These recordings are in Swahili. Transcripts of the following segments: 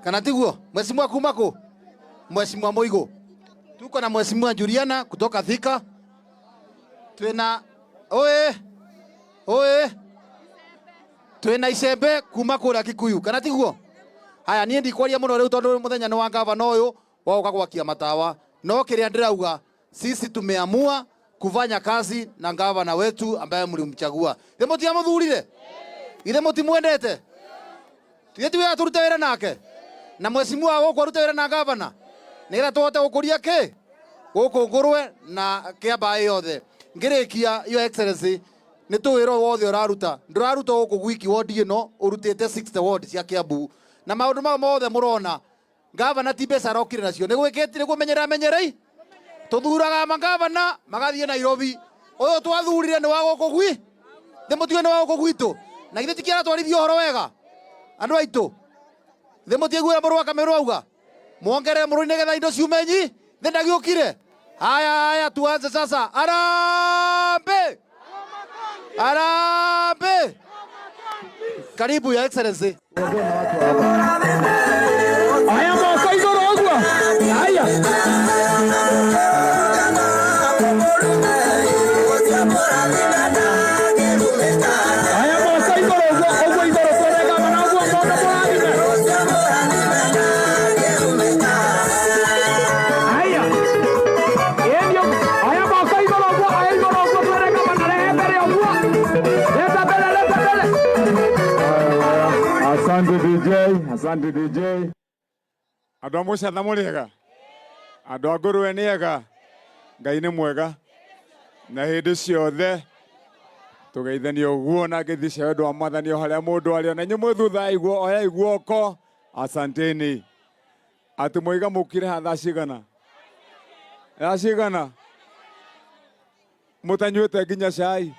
Kana tiguo? Mheshimiwa kumako. Mheshimiwa Moigo. Tuko na Mheshimiwa Juliana kutoka Thika. Twena twena icembe kuma kura Kikuyu. Kana tiguo? Haya nie ndikwaria muno riu tondu muthenya ni wa gavana uyu woka gwakia matawa. No kiria ndirauga sisi tumeamua kufanya kazi na gavana wetu ambaye mlimchagua. Mutia muthurire? Ile mutimwendete? Tieti we aturuta wira nake. Na mheshimiwa wako aruta wira na gavana. Nira tuhote gukuria ki? Guku ngurwe na kiamba yothe. Ngirikia your excellency ni tuwiro wothe uraruta. Nduraruta guku gwiki ward ino urutite 60 ward cia Kiambu. Na maundu ma mothe murona. Gavana ti mbeca arokire nacio. Ni gwikiti ni kumenyera menyerei. Tuthuraga magavana magathie Nairobi. Uyu twathurire ni wa guku gwi. Thimutiwe ni wa guku gwitu. Na ithe tikiara twarithio horo wega. Andu aitu. Thimutie gwira muru wa Kameru auga. Muongere muru ni getha indo ciumenyi. Thenda giukire. Haya tuanze sasa. Arambe. Arambe. Karibu ya excellency. Haya mwaka igoro ogwa. Haya. Asante DJ. Andå a må catha må rä ega, andå a ngå rwe nä ega, Ngai nä mwega na hä ndä ciothe tå geithanie å guo na ngä thi cia wendo wa mwathani o harä a må ndå arä ona inyuä mwä thutha iguo oyai guoko. Asanteni. Atä moiga må kire ha thaa cigana må tanyuä te nginya cai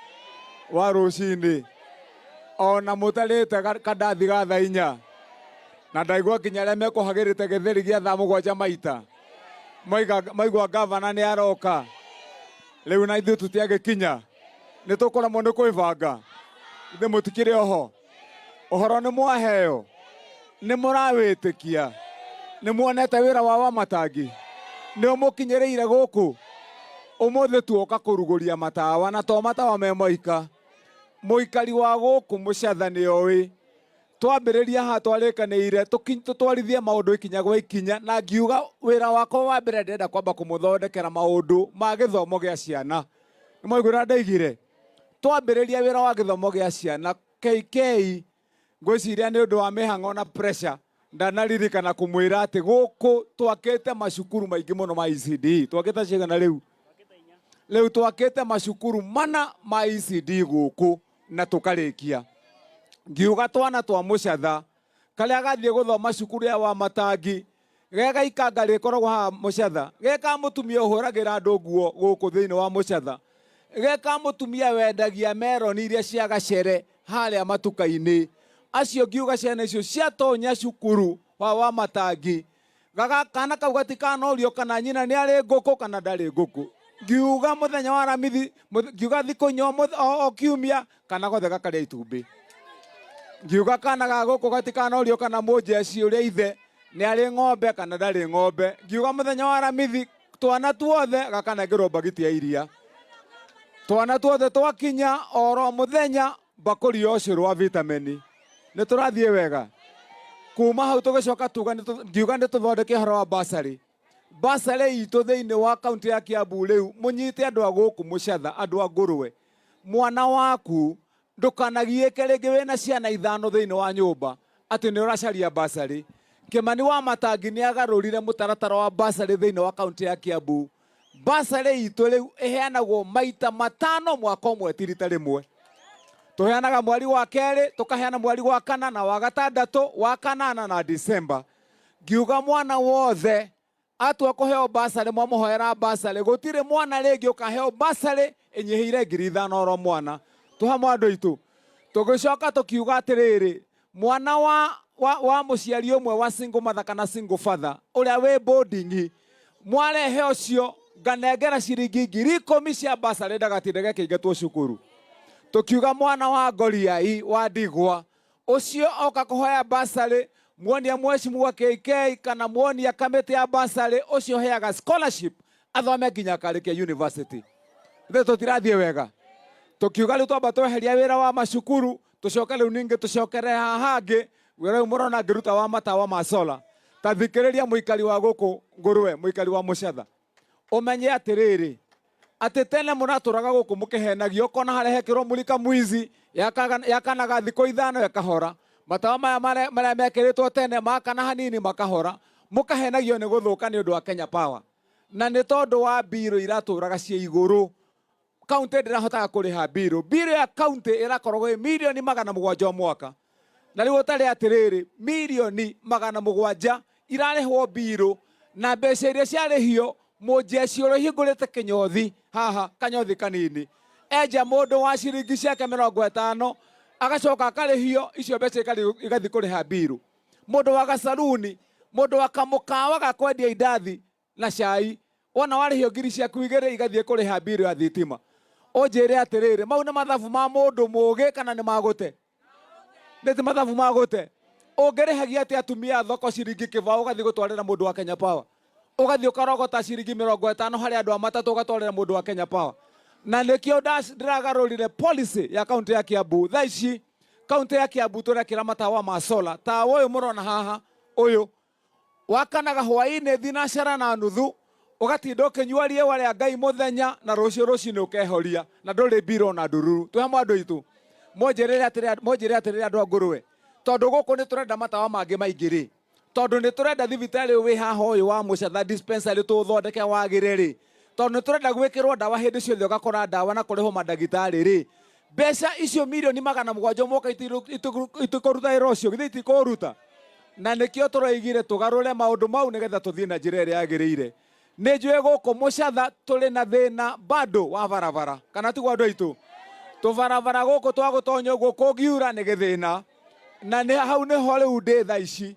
wa rå cinä ona må tarä te kandathi ga thaa inya na ndaigua kinya arĩa mekũhagĩrĩte gĩtheri gĩa thaa mũgwanja maita maigua gavana nĩ aroka rĩu na ithuĩ tũtiagĩkinya nĩ tũkũremwo nĩ kwĩbanga ithuĩ mũtikĩrĩ oho ũhoro nĩ mwaheo nĩ mũrawĩtĩkia nĩ muonete wĩra wa Wamatangi nĩ ũmũkinyĩrĩire gũkũ ũmũthĩ tuoka kũrugũria matawa na to matawa me moika mũikari wa gũkũ mũcatha nĩ oĩ twambĩrĩria ha twarĩkanĩire tũtwarithie maũndũ ikinya gwa ikinya na ngiuga wĩra wakwa wa mbere ndĩrenda kwamba kũmũthondekera maũndũ ma gĩthomo gĩa ciana. Nĩ mwaigua ndaigire twambĩrĩria wĩra wa gĩthomo gĩa ciana KK ngwĩciria nĩ ũndũ wa mĩhang'o na pressure ndanaririkana kũmwĩra atĩ gũkũ twakĩte macukuru maingĩ mũno ma ECD. Twakĩte cigana rĩu twakĩte macukuru mana ma ECD gũkũ na tũkarĩkia. Ngiuga twana twa mũcatha karĩa gathiĩ gũthoma cukuru ya Wamatangi gegaikanga rĩkoragwo haha mũcatha geka mũtumia ũhũragĩra andũ nguo gũkũ thĩinĩ wa mũcatha geka mũtumia wendagia meroni iria cia gacere harĩa matuka-inĩ acio ngiuga ciana icio ciatonya cukuru wa Wamatangi kana kau gatikanorio kana nyina nĩ arĩ ngũkũ kana ndarĩ ngũkũ. Ngiuga mũthenya wa ramithi ngiuga thikũ inya o kiumia kana gothe gakarĩa itumbĩ. Ngiuga kana ga gũkũ gatikanorio kana mũjeci ũrĩa ithe nĩ arĩ ng'ombe kana ndarĩ ng'ombe. Ngiuga mũthenya wa ramithi twana tuothe gakanengerwo bagiti ya iria. Twana tuothe twakinya oro mũthenya mbakũri ya ũcũrũ wa vitamini. Nĩ tũrathiĩ wega. Kuma hau tũgĩcoka tuga ngiuga nĩ tũthondeke ũhoro wa basarĩ. Basarĩ itũ thĩinĩ wa kaunti ya Kiambu rĩu mũnyite andũ a gũkũ mũcatha andũ a ngũrwe. Mwana waku ndũkanagiĩke rĩngĩ wĩna ciana ithano thĩinĩ wa nyũmba atĩ nĩ ũracaria basarĩ. Kĩmani Wamatangi nĩ agarũrire mũtaratara wa basarĩ thĩinĩ wa kaunti ya Kiambu. Basarĩ itũ rĩu ĩheanagwo maita 5 mwaka ũmwe ti rita rĩmwe. Tũheanaga mweri wa kerĩ, tũkaheana mweri wa kana na wa gatandatũ, wa kanana na December. Ngiuga mwana wothe atua kũheo basarĩ mwamũhoera basarĩ gũtirĩ mwana rĩngĩ ũkaheo basarĩ ĩnyihĩire 5,000 oro mwana. Tũhamwe andũ aitũ tũgĩcoka tũkiuga atĩrĩrĩ mwana wa mũciari ũmwe wa single mother kana single father ũrĩa wĩ boarding mwarehe ũcio nganengera ciringi 10,000 cia basarĩ ndagatinde gakĩingatwo cukuru. Tukiuga mwana wa ngoriai wa ndigwa ucio oka kuhoya basarĩ muonia mheshimiwa KK kana muonia kamiti ya basari ucio heaga scholarship athome nginya akarĩkia university. Ithe tũtirathie wega. Tukiuga rĩu twamba tweheria wĩra wa macukuru, tucoke rĩu ningĩ tucokere haha hangĩ wĩra ũyũ mũrona ngĩruta wa matawa ma solar. Ta thikĩrĩria mũikari wa gũkũ Ngũrwe, mũikari wa Mũcatha. Ũmenye atĩrĩrĩ, atĩ tene mũratũraga gũkũ mũkĩhenagio, ũkona harĩa hekĩrwo mulika mwizi yakanaga thikũ ithano yakahora. Matawa maya marĩa mekĩrĩtwo tene makana hanini makahora. Mũkahenagio nĩ gũthũka nĩ ũndũ wa Kenya Power. Na nĩ tondũ wa mbirũ iratũraga cia igũrũ. Kaunti ndĩrahotaga kũrĩha mbirũ. Mbirũ ya kaunti ĩrakoragwo ĩ milioni 700 o mwaka. Na rĩu ũtarĩ atĩrĩrĩ, milioni 700 irarĩhwo mbirũ, na mbeca iria ciarĩhio mũjeci ũrĩa hingũrĩte kĩnyothi haha kanyothi kanini enja mũndũ wa ciringi ciake 50 agacoka akarĩhio icio mbeca igathiĩ kũrĩha mbirũ. Mũndũ wa gacaruni, mũndũ wa kamũkawa ga kwendia indathi na cai, wona warĩhio ngiri ciaku 2 igathiĩ kũrĩha mbirũ ya thitima. Ũnjĩre atĩrĩrĩ, mau nĩ mathabu ma mũndũ mũgĩ kana nĩ magũte? Nĩ mathabu magũte. Ũngĩrĩhagia atĩ atumia thoko ciringi kĩbaũ ũgathiĩ gũtwarĩra mũndũ wa Kenya Power. Ũgathiĩ ũkarogota ciringi 50 harĩ andũ a matatũ ũgatwarĩra mũndũ wa Kenya Power. Na nĩkĩo ndĩragarũrire policy ya kaunti ya Kiambu. Thaa ici kaunti ya Kiambu tũrekĩra matawa ma solar. Tawa ũyũ mũrona haha ũyũ wakanaga hwaĩ-inĩ thinacara na nuthu, ũgatinda ũkĩnyua riũa rĩa Ngai mũthenya na rũciũ rũcinĩ ũkehoria na ndũrĩ mbiro na ndururu. Twĩ hamwe andũ aitũ. Mũnjĩrĩre atĩrĩrĩ andũ a Ngũrwe. Tondũ gũkũ nĩ tũrenda matawa mangĩ maingĩ rĩ. Tondũ nĩ tũrenda thibitarĩ wĩ haha ũyũ wa Mũcatha dispensary tũthondeke wagĩre rĩ. Tondũ nĩ tũrenda gwĩkĩrwo ndawa hĩndĩ ciothe ũgakora ndawa na kũrĩhwo mandagĩtarĩ rĩ. Mbeca icio milioni 700 moka itikũruta wĩra ũcio, githĩ itikũruta? Na nĩkĩo tũroigire tũgarũre maũndũ mau nĩgetha tũthiĩ na njĩra ĩrĩa yagĩrĩire. Nĩ njũĩ gũkũ Mũcatha tũrĩ na thĩna bado wa barabara. Kana tiguo andũ aitũ? Tũbarabara gũkũ twagũtonya ũguo kũngiura nĩ gĩthĩna. Na hau nĩho rĩu ndĩ thaa ici.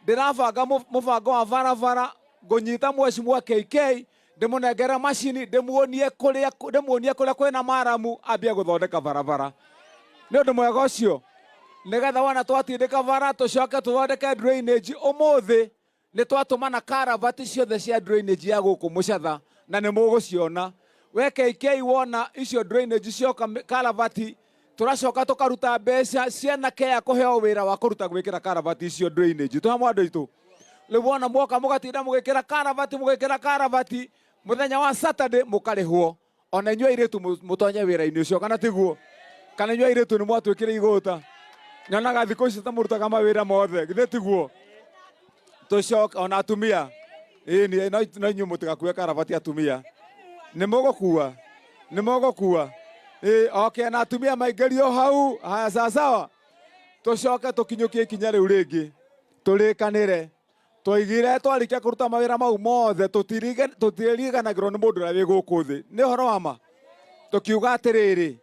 Ndĩrabanga mũbango wa barabara, ngũnyita mheshimiwa KK, ndĩmũnengere macini, ndĩmuonie kũrĩa kwĩna maramu ambie gũthondeka barabara. Nĩ ũndũ mwega ũcio, nĩgetha wona twatindĩka bara tũcoke tũthondeke drainage. Ũmũthĩ nĩ twatũmana karavati ciothe cia drainage ya gũkũ Mũcatha na nĩ mũgũciona. We KK wona icio drainage cioka karavati, tũracoka tũkaruta mbeca ciana kea kũheo wĩra wa kũruta gwĩkĩra karavati icio drainage. Twĩ hamwe andũ aitũ. Rĩu wona mwoka mũgatinda mũgĩkĩra karavati mũthenya wa Saturday mũkarĩhwo. Ona inyuĩ airĩtu mũtonye wĩra-inĩ ũcio, kana tiguo? Kana inyuĩ airĩtu nĩ mwatwĩkĩra igũta? Nyonaga thikũ ici ta mũrutaga mawĩra mothe, githĩ tiguo? Tũcoka ona atumia. Ĩĩ no inyuĩ mũtigakue karavati atumia. Nĩ mũgũkua. Okay, na atumia maingĩrio hau. Haya sawa. Tũcoke tũkinyũkie ikinya rĩu rĩngĩ. Tũrĩkanĩre. Tũigire twarĩkia kũruta mawĩra mau mothe tũtirĩriganagĩrwo nĩ mũndũ ũrĩa wĩ gũkũ thĩ. Nĩ ũhoro wa ma. Tũkiuga atĩrĩrĩ,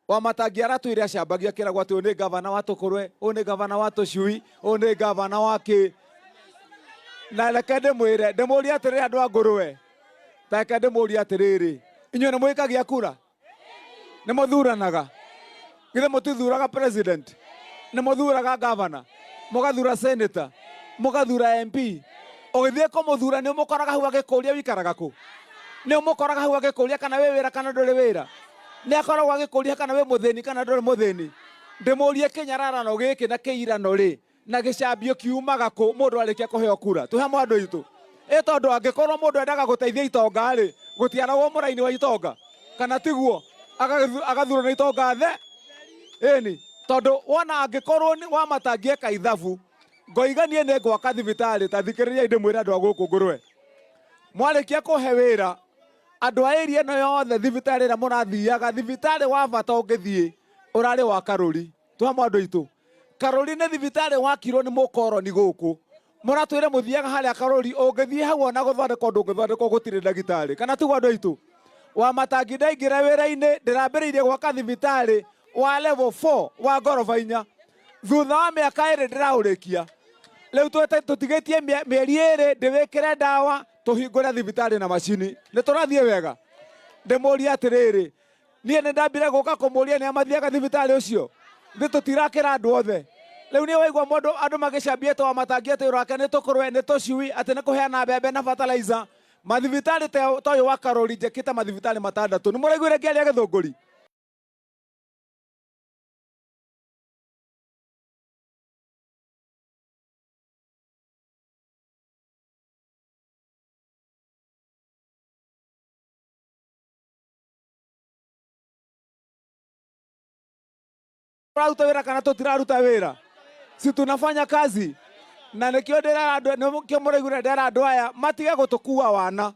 wa matangi aratwĩre acambagia kĩragwo atĩ ũyũ nĩ gavana wa Tũkũrwe, ũyũ nĩ gavana wa Tũcui, ũyũ nĩ gavana wa kĩ. Na reke ndĩmũrie atĩrĩrĩ andũ a Ngũrwe. Reke ndĩmũrie atĩrĩrĩ, inyuĩ nĩ mũikagia kura? Nĩ mũthuranaga? Githĩ mũtithuraga president? Nĩ mũthuraga governor? Mũgathura senator? Mũgathura MP? Ũgĩthiĩ kũmũthura nĩ ũmũkoraga hau agĩkũria wĩikaraga kũ? Nĩ ũmũkoraga hau agĩkũria kana wĩ wĩra kana ndũrĩ wĩra? Nĩ akoragwo agĩkũria kana wĩ mũthĩni kana ndũrĩ mũthĩni? Ndĩmũrie kĩnyararano gĩkĩ na kĩirano rĩ, na gĩcambio kiumaga kũ mũndũ arĩkia kũheo kura? Twĩ hamwe andũ aitũ. Tondũ angĩkorwo mũndũ endaga gũteithia itonga rĩ, gũtiaragwo mũraini wa itonga, kana tiguo? Agathurwo na itonga the. Ĩni, tondũ wona angĩkorwo wa matangie ka ithabu, ngoiganie nĩ gwaka thibitarĩ, ta thikĩrĩria ndĩmwĩre andũ a gũkũ Ngũrwe. Mwarĩkia kũhe wĩra, andũ a area ĩno yothe thibitarĩ ĩrĩa mũrathiaga, thibitarĩ wa bata ũngĩthiĩ ũrarĩ wa Karũri. Twĩ hamwe andũ aitũ. Karũri nĩ thibitarĩ wakirwo nĩ mũkoroni gũkũ. Mũratwĩre mũthiaga harĩa Karũri, ũngĩthiĩ hau ona gũthondekwo ndũngĩthondekwo gũtirĩ ndagĩtarĩ. Kana tiguo andũ aitũ? Wa matangi ndaingĩra wĩra-inĩ, ndĩrambĩrĩirie gwaka thibitarĩ wa level 4 wa ngoroba 4. Thutha wa mĩaka 2 ndĩraũrĩkia. Rĩu tũtigĩtie mĩeri 2 ndĩwĩkĩre ndawa tũhingũre thibitarĩ na macini. Nĩ tũrathiĩ wega? Ndĩmũrie atĩrĩrĩ, niĩ nĩ ndambire gũka kũmũria nĩ amathiaga thibitarĩ ũcio? Nĩ tũtirakĩra andũ othe. Leo ni waigwa modo andu magicambia to matangia te rake ni tukurwe ni tucui ati ni kuheana mbembe na fertilizer mathibitari to yo wakarori njekita mathibitari matandatu ni muraiguire ngiaria githunguri Tunaruta wira kana tutiraruta wira si tunafanya kazi na nikio muraigure ndera andu aya matige gutukua wana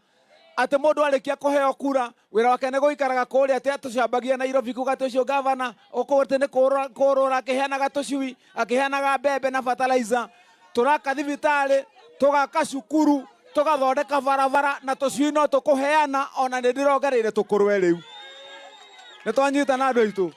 ati mundu arikia kuheo kura wira wake ni guikaraga kuria ati atucambagia Nairobi kuga ati ucio gavana okorwo ni kurura akiheanaga tucui akiheanaga mbembe na fertilizer turaka thibitari tugaka cukuru tugathondeka barabara na tucui no tukuheana ona ni ndirongereire tukurwe riu ni twanyitana andu aitu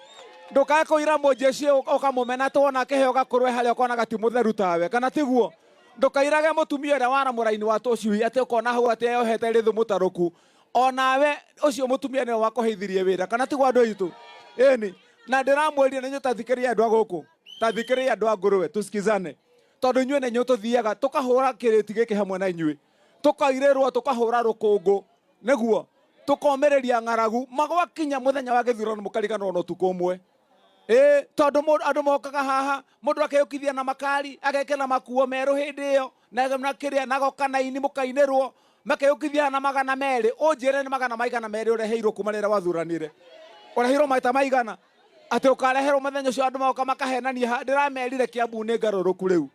ndukae kuira mujeci ukamumena tuona kiheo gakurwe haria ukona gati mutheru tawe kana tiguo ndukairage mutumia uria wana muraini wa tucui ati ukona hau ati yohete rithu mutaruku onawe ucio mutumia ni wakuheithirie wira kana tiguo andu aitu eni na ndiramwĩria nĩ nyũtathikiria andũ agũkũ tathikiria andũ a ngũrwe tusikizane tondu inyuĩ nĩ nyũtũthiaga tukahũra kĩrĩti gĩkĩ hamwe na inyuĩ tukairĩrwo tukahũra rũkũngũ nĩguo tukomĩrĩria ng'aragu magwakinya mũthenya wa gĩthurano mũkariganĩrwo na ũtukũ ũmwe tondu andũ mokaga haha mũndũ akeyũkithia na makari agekĩra makuo merũ hĩndĩ ĩyo na kĩrĩa nagoka na ini mũkainĩrwo makeyũkithia na magana merĩ ũnjĩre nĩ magana maigana merĩ ũreheirwo kuma rĩrĩa wathuranire ũreheirwo maita maigana ati ukareherwo muthenya ucio andu maoka makahenania ndiramerire Kiambu ni ngarũrũku riu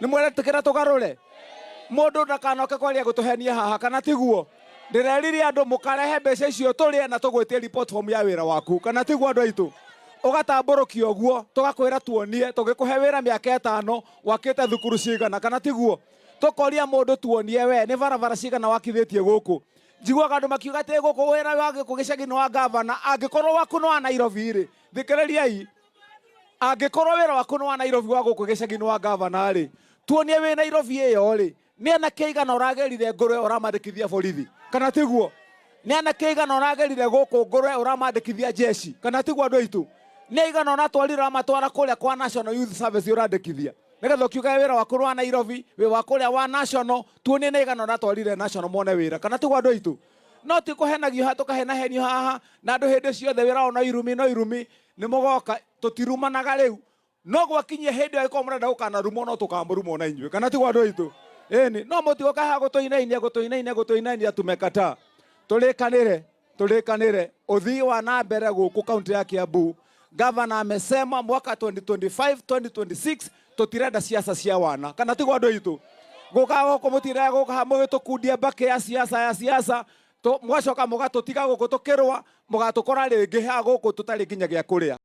ni mweretikira tugarũre mundu ndakanoke kwaria gutuhenia haha kana tiguo ndirerire andu mukarehe mbeca icio turie na tugwitie report form ya wira waku kana tiguo andu aitu ugatamburukia uguo tugakwira tuonie tugikuhe wira miaka 5 wakite thukuru cigana kana tiguo tukoria mundu tuonie we ni barabara cigana wakithitie guku njiguaga andu makiuga ati guku wira wage kugicagi-ini wa gavana angikorwo waku no wa Nairobi ri thikiririai angikorwo wira waku no wa Nairobi wa guku gicagi-ini wa gavana ri tuonie we Nairobi iyo ri ni ana keigana uragerire ngurwe uramandikithia borithi kana tiguo ni ana keigana uragerire guku ngurwe uramandikithia jeshi kana tiguo andu aitu ni igana unatwarira matwara kuria kwa National Youth Service urandikithia nigetha ukiuga wira waku wa Nairobi we wa kuria wa National tuonie ni igana unatwarire National mone wira kana tiguo andu aitu no ti kuhenagio ha tukahenahenio haha na andu hindi ciothe wira no irumi ni mugoka tutirumanaga riu no gwakinyia hindi ya iko murenda ukana rumo no tukamburumo na inywe kana tiguo andu aitu eni no mutigoka ha gutuinainia tumekata tulikanire uthii wa na mbere guku kaunti ya Kiambu Gavana amesema mwaka 2025 2026 tutirenda siasa cia wana kana tiguo andu aitu guka guku mutirenda guka mugitukundia mbake ya siasa mwacoka mugatutiga guku tukirwa mugatukora ringi ha guku tutari nginya gia kuria